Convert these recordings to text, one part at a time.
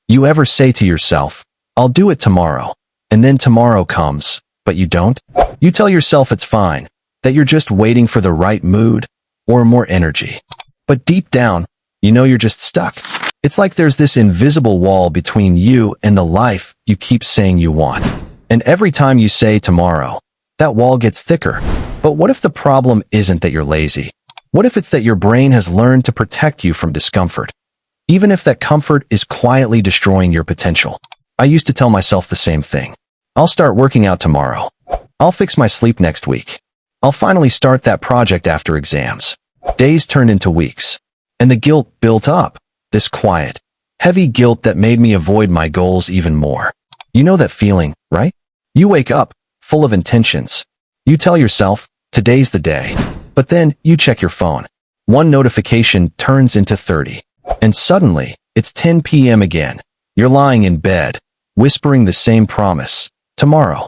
You ever say to yourself, I'll do it tomorrow, and then tomorrow comes, but you don't? You tell yourself it's fine, that you're just waiting for the right mood or more energy. But deep down, you know you're just stuck. It's like there's this invisible wall between you and the life you keep saying you want. And every time you say tomorrow, that wall gets thicker. But what if the problem isn't that you're lazy? What if it's that your brain has learned to protect you from discomfort? Even if that comfort is quietly destroying your potential. I used to tell myself the same thing. I'll start working out tomorrow. I'll fix my sleep next week. I'll finally start that project after exams. Days turned into weeks. And the guilt built up. This quiet, heavy guilt that made me avoid my goals even more. You know that feeling, right? You wake up, full of intentions. You tell yourself, today's the day. But then, you check your phone. One notification turns into 30. And suddenly, it's 10 p.m. again. You're lying in bed, whispering the same promise. Tomorrow.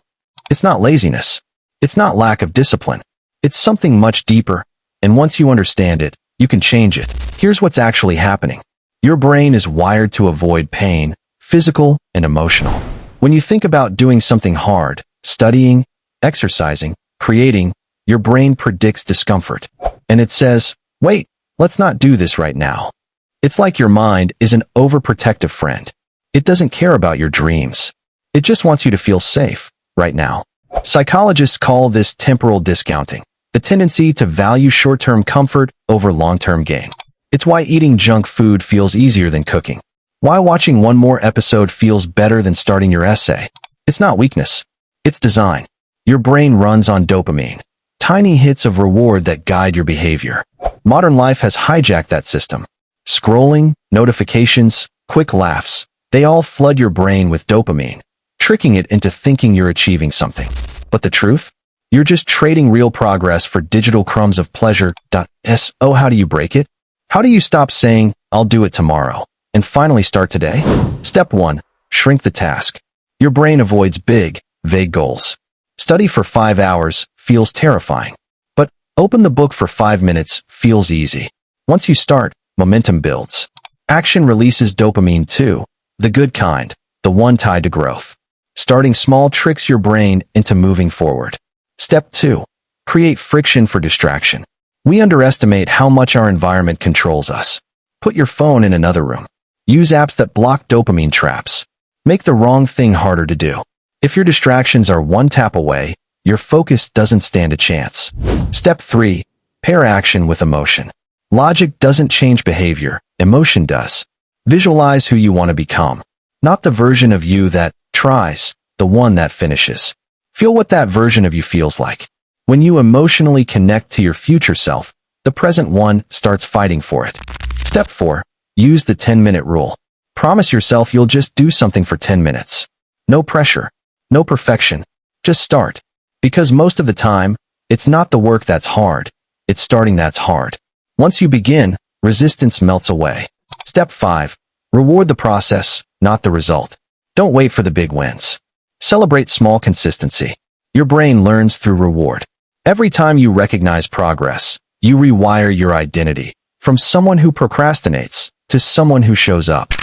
It's not laziness. It's not lack of discipline. It's something much deeper. And once you understand it, you can change it. Here's what's actually happening. Your brain is wired to avoid pain, physical and emotional. When you think about doing something hard, studying, exercising, creating, your brain predicts discomfort. And it says, wait, let's not do this right now. It's like your mind is an overprotective friend. It doesn't care about your dreams. It just wants you to feel safe, right now. Psychologists call this temporal discounting, the tendency to value short-term comfort over long-term gain. It's why eating junk food feels easier than cooking. Why watching one more episode feels better than starting your essay. It's not weakness. It's design. Your brain runs on dopamine, tiny hits of reward that guide your behavior. Modern life has hijacked that system. Scrolling, notifications, quick laughs, they all flood your brain with dopamine, tricking it into thinking you're achieving something. But the truth? You're just trading real progress for digital crumbs of pleasure. So how do you break it? How do you stop saying, I'll do it tomorrow, and finally start today? Step 1. Shrink the task. Your brain avoids big, vague goals. Study for 5 hours feels terrifying. But open the book for 5 minutes feels easy. Once you start, momentum builds. Action releases dopamine too, the good kind, the one tied to growth. Starting small tricks your brain into moving forward. Step 2. Create friction for distraction. We underestimate how much our environment controls us. Put your phone in another room. Use apps that block dopamine traps. Make the wrong thing harder to do. If your distractions are one tap away, your focus doesn't stand a chance. Step 3. Pair action with emotion. Logic doesn't change behavior, emotion does. Visualize who you want to become. Not the version of you that tries, the one that finishes. Feel what that version of you feels like. When you emotionally connect to your future self, the present one starts fighting for it. Step 4. Use the 10-minute rule. Promise yourself you'll just do something for 10 minutes. No pressure. No perfection. Just start. Because most of the time, it's not the work that's hard. It's starting that's hard. Once you begin, resistance melts away. Step 5. Reward the process, not the result. Don't wait for the big wins. Celebrate small consistency. Your brain learns through reward. Every time you recognize progress, you rewire your identity from someone who procrastinates to someone who shows up.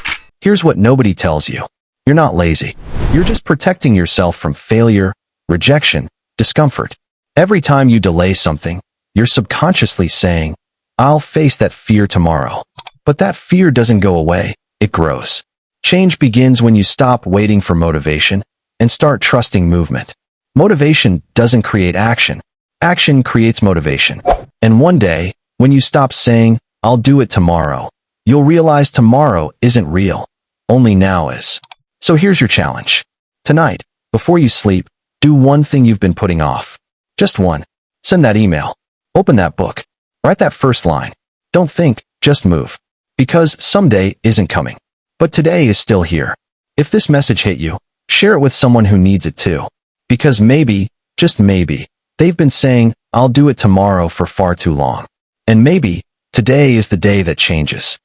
Here's what nobody tells you. You're not lazy. You're just protecting yourself from failure, rejection, discomfort. Every time you delay something, you're subconsciously saying, I'll face that fear tomorrow. But that fear doesn't go away, it grows. Change begins when you stop waiting for motivation and start trusting movement. Motivation doesn't create action. Action creates motivation. And one day, when you stop saying, I'll do it tomorrow, you'll realize tomorrow isn't real. Only now is. So here's your challenge. Tonight, before you sleep, do one thing you've been putting off. Just one. Send that email. Open that book. Write that first line. Don't think, just move. Because someday isn't coming. But today is still here. If this message hit you, share it with someone who needs it too. Because maybe, just maybe, they've been saying, I'll do it tomorrow for far too long. And maybe, today is the day that changes.